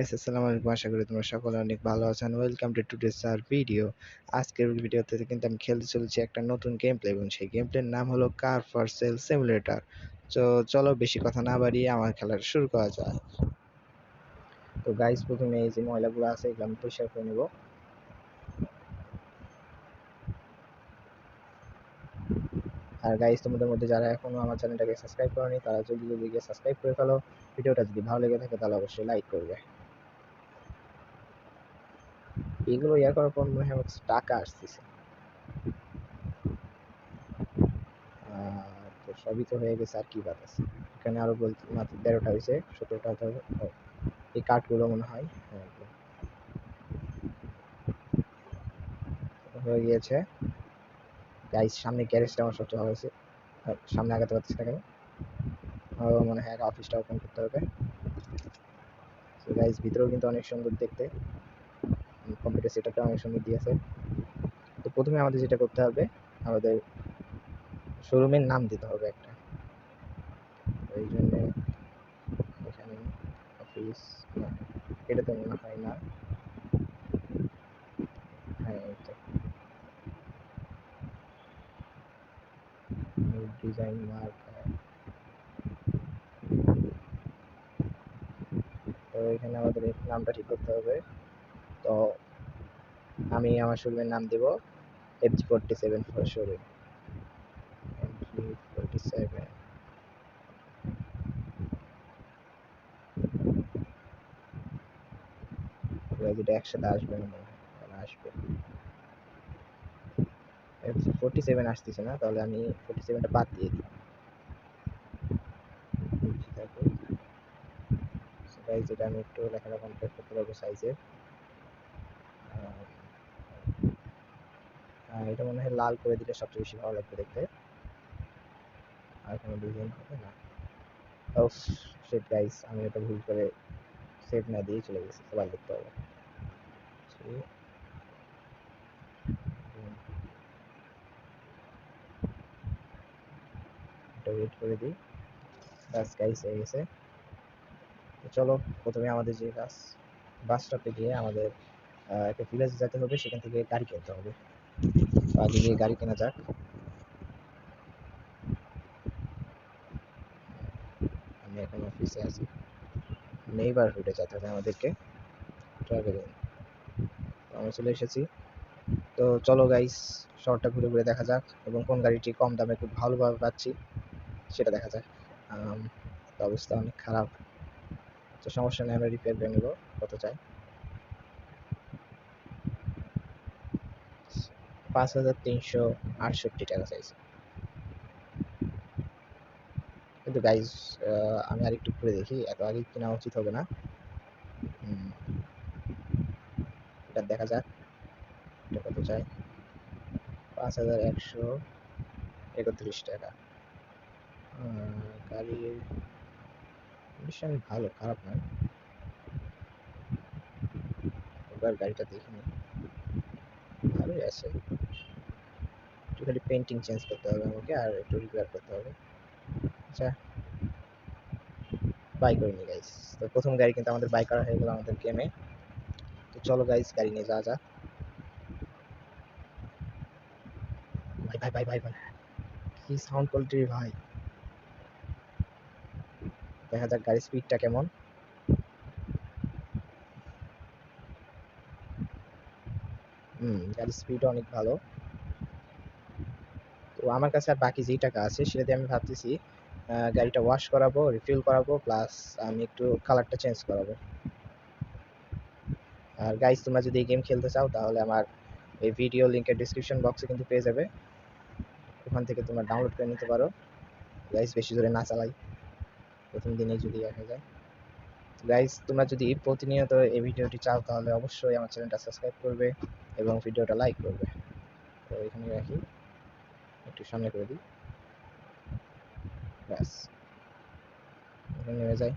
আসসালামু আলাইকুম। আশা করি তোমরা সকলে অনেক ভালো আছেন। Welcome to today's hour video. আজকের ভিডিওতে কিন্তু আমি খেলতে চলেছি একটা নতুন গেম প্লে এবং সেই গেম প্লের নাম হলো কার ফর সেল সিমুলেটর। তো চলো বেশি কথা না বাড়িয়ে আমার খেলাটা শুরু করা যাক। তো গাইস, প্রথমে এই যে ময়লাগুলো আছে এগুলো আমি পরিষ্কার করে নেব। আর গাইস, তোমাদের মধ্যে যারা এখনো আমার চ্যানেলটাকে সাবস্ক্রাইব করোনি তারা জলদি জলদি গিয়ে সাবস্ক্রাইব করে ফেলো। ভিডিওটা যদি ভালো লেগে থাকে তাহলে অবশ্যই লাইক করবে। এগুলো করার পর মনে হয় আমার কাছে টাকা আসতেছে। তো সবই তো হয়ে গেছে, আর কি বাদ আছে। এখানে আরো বলতে মাত্র 13টা হয়েছে, 17টা হতে হবে। এই কাঠগুলো মনে হয় হয়ে গিয়েছে। গাইস, সামনে গ্যারেজটা আমার সবচেয়ে ভালো হয়েছে। সামনে আগাতে পারতেছি না কেন? মনে হয় অফিসটা ওপেন করতে হবে। গাইস, ভিতরেও কিন্তু অনেক সুন্দর দেখতে, কম্পিউটার সেটআপটা অনেক সুন্দর দিয়েছে। তো প্রথমে আমাদের যেটা করতে হবে, আমাদের শোরুমের নাম দিতে হবে একটা। এই জন্য এখানে অফিস, না এটা তো মনে হয় না। হ্যাঁ, এই তো ডিজাইন মার্ক। তো এখানে আমাদের নামটা ঠিক করতে হবে। তো আমি আমার শোরুমের নাম দেব FG47 ফর শোরুম। FG47, যেটা একসাথে আসবে না মনে হয়, আসবে FG47 আসতেছে না, তাহলে আমি 47টা বাদ দিয়ে দিই। গাইজ, এটা আমি একটু লেখাটা কমপ্লিট করতে পারবো সাইজের। এটা মনে হয় লাল করে দিলে সবচেয়ে বেশি ভালো লাগবে দেখতে। আর কোনো ডিজাইন হবে না। ও শিট গাইস, আমি এটা ভুল করে সেভ না দিয়ে চলে গেছি, আবার লিখতে হবে। এটা ওয়েট করে দিই। বাস গাইস, হয়ে গেছে। তো চলো, প্রথমে আমাদের যে বাস স্টপে গিয়ে আমাদের একটা ভিলেজে যেতে হবে, সেখান থেকে গাড়ি কিনতে হবে। আগে গিয়ে গাড়ি কেনা যাক। আমি এখন অফিসে আছি, নেইবারহুডে যেতে হবে আমাদেরকে, ট্রাভেলিং। আমরা চলে এসেছি। তো চলো গাইস, শহরটা ঘুরে ঘুরে দেখা যাক এবং কোন গাড়িটি কম দামে খুব ভালোভাবে পাচ্ছি সেটা দেখা যাক। তো অবস্থা অনেক খারাপ, তো সমস্যা নেই, আমরা রিপেয়ার করে নেবো। কত চাই? 5,368 টাকা চাইছে। কিন্তু গাইজ, আমি আর একটু ঘুরে দেখি, এত আগে কেনা উচিত হবে না। এটা দেখা যাক, এটা কত চাই। 5,131 টাকা। গাড়ির কন্ডিশন ভালো, খারাপ নয়। এবার গাড়িটা দেখে নিই, ভালোই আছে। একটু খালি পেন্টিং চেঞ্জ করতে হবে আমাকে, আর একটু রিপেয়ার করতে হবে। আচ্ছা, বাই করে নি গাইস। তো প্রথম গাড়ি কিন্তু আমাদের বাই করা হয়ে গেল আমাদের গেমে। তো চলো গাইস, গাড়ি নিয়ে যাওয়া যাক। ভাই ভাই ভাই ভাই ভাই, কি সাউন্ড কোয়ালিটি ভাই! দেখা যাক গাড়ির স্পিডটা কেমন। গাড়ির স্পিডও অনেক ভালো। তো আমার কাছে আর বাকি যেই টাকা আছে সেটা দিয়ে আমি ভাবতেছি গাড়িটা ওয়াশ করাবো, রিফিল করাবো, প্লাস আমি একটু কালারটা চেঞ্জ করাবো। আর গাইস, তোমরা যদি এই গেম খেলতে চাও তাহলে আমার এই ভিডিও লিংকের ডিসক্রিপশন বক্সে কিন্তু পেয়ে যাবে, ওখান থেকে তোমরা ডাউনলোড করে নিতে পারো। গাইস, বেশি জোরে না চালাই, প্রথম দিনেই যদি দেখা যায়। গাইস, তোমরা যদি প্রতিনিয়ত এই ভিডিওটি চাও তাহলে অবশ্যই আমার চ্যানেলটা সাবস্ক্রাইব করবে এবং ভিডিওটা লাইক করবে। তো এখানে রাখি, একটু সামনে করে দিই, ব্যাস। এখানে নেমে যাই।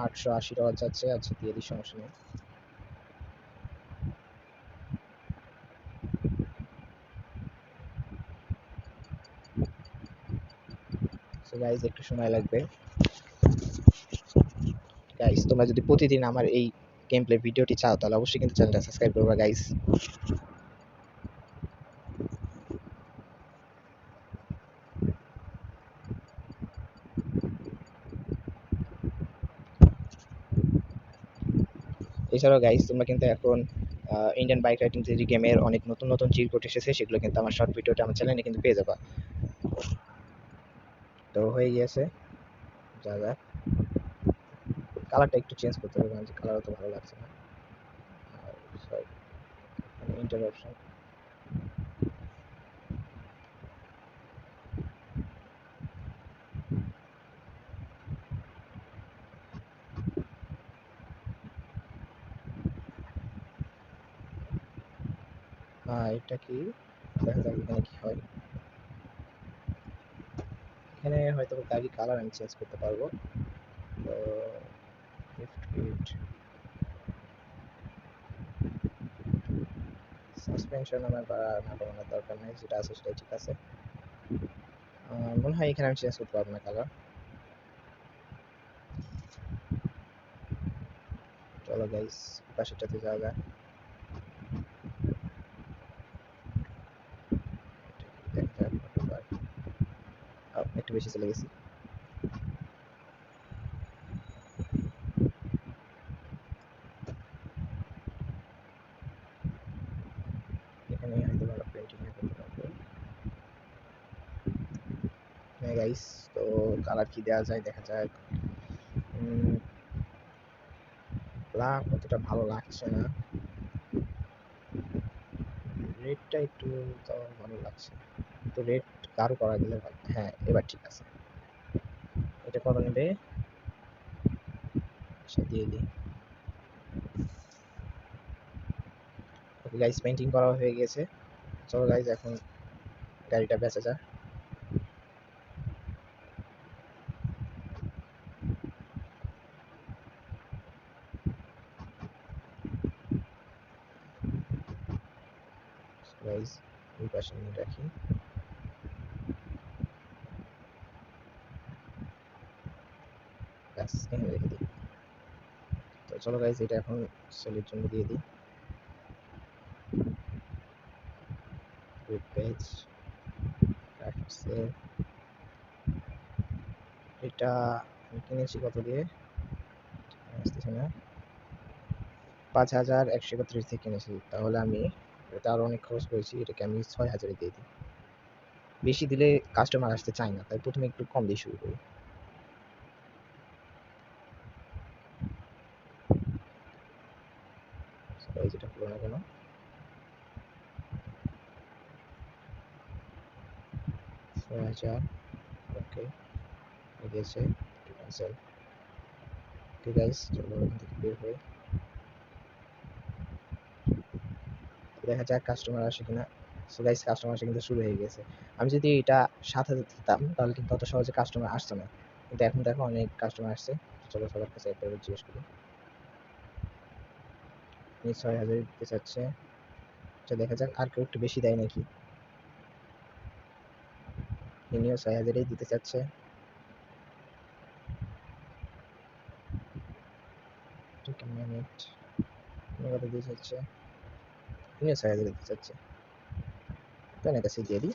880 টাকা যাচ্ছে, আচ্ছা দিয়ে দিই, সমস্যা নেই। সো গাইস, একটু সময় লাগবে। গাইস তোমরা যদি প্রতিদিন আমার এই গেম প্লে ভিডিওটি চাও তাহলে অবশ্যই কিন্তু চ্যানেলটা সাবস্ক্রাইব করবা গাইস। এছাড়াও গাইস তোমরা কিন্তু এখন ইন্ডিয়ান বাইক রাইডিং যে গেমের অনেক নতুন নতুন চিট কোড এসেছে, সেগুলো কিন্তু আমার শর্ট ভিডিওতে আমার চ্যানেলে কিন্তু পেয়ে যাবা। তো হয়ে গিয়েছে, যা যাক কালারটা একটু চেঞ্জ করতে হবে, কারণ কালারও তো ভালো লাগছে না। Sorry, interruption. এটা কি, দেখা যাক এখানে কি হয়। এখানে হয়তো গাড়ি কালার আমি চেঞ্জ করতে পারবো। তো সাসপেনশন আমার না বাড়ানোর দরকার নেই, যেটা আছে সেটাই ঠিক আছে। মনে হয় এখানে আমি চেঞ্জ করতে পারবো না কালার। চলো গাইস পাশেরটাতে যাওয়া যাক। একটু বেশি চলে গেছি। এখানে হয়তো ভালো পেন্টিং করতে পারবো। হ্যাঁ গাইস, তো কালার কি দেওয়া যায় দেখা যাক। ব্ল্যাক অতটা ভালো লাগছে না, রেডটা একটু তাও ভালো লাগছে। তো রেড কারো করা গেলে ভালো। হ্যাঁ এবার ঠিক আছে। এটা কত নেবে, আচ্ছা দিয়ে দিই। ওকে গাইস, পেন্টিং করা হয়ে গেছে। চলো গাইস এখন গাড়িটা বেচা যাক। গাইস এই পাশে নিয়ে রাখি। ব্যাস এখানে রেখে দিই। তো চলো গাইস এটা এখন সেলের জন্য দিয়ে দিই। Page sale. এটা আমি কিনেছি কত দিয়ে আসতেছে না, 5131 থেকে কিনেছি, তাহলে আমি এটা আরো অনেক খরচ করেছি, এটাকে আমি 6000 দিয়ে দিই। বেশি দিলে কাস্টমার আসতে চায় না, তাই প্রথমে একটু কম দিয়ে শুরু করি। এই যেটা পুরোনো কেন, 6000। ওকে হয়ে গেছে, ক্যান্সেল। ওকে গাইস চলো এখান থেকে বের হয়ে দেখা যাক কাস্টমার আসে কিনা। সো গাইস কাস্টমার আসা কিন্তু শুরু হয়ে গেছে। আমি যদি এটা 7000 দিতাম তাহলে কিন্তু অত সহজে কাস্টমার আসতো না, কিন্তু এখন দেখো অনেক কাস্টমার আসছে। চলো সবার কাছে একবার জিজ্ঞেস করি। 6000 দিতে চাচ্ছে। আচ্ছা দেখা যাক আর কেউ একটু বেশি দেয় নাকি। ইনিও 6000 দিতে চাচ্ছে। ঠিক মিনিট, কত দিতে চাচ্ছে, ইনিও 6000 দিতে চাচ্ছে। তো এনার কাছে দিয়ে দিই।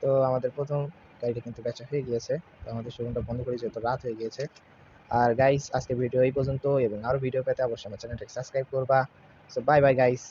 তো আমাদের প্রথম গাড়িটা কিন্তু বেচা হয়ে গিয়েছে। তো আমাদের শোরুমটা বন্ধ করে যেহেতু রাত হয়ে গিয়েছে। আর গাইস আজকে ভিডিও এই পর্যন্ত, এবং আরো ভিডিও পেতে অবশ্যই আমার চ্যানেলটাকে সাবস্ক্রাইব করবা। So bye bye guys.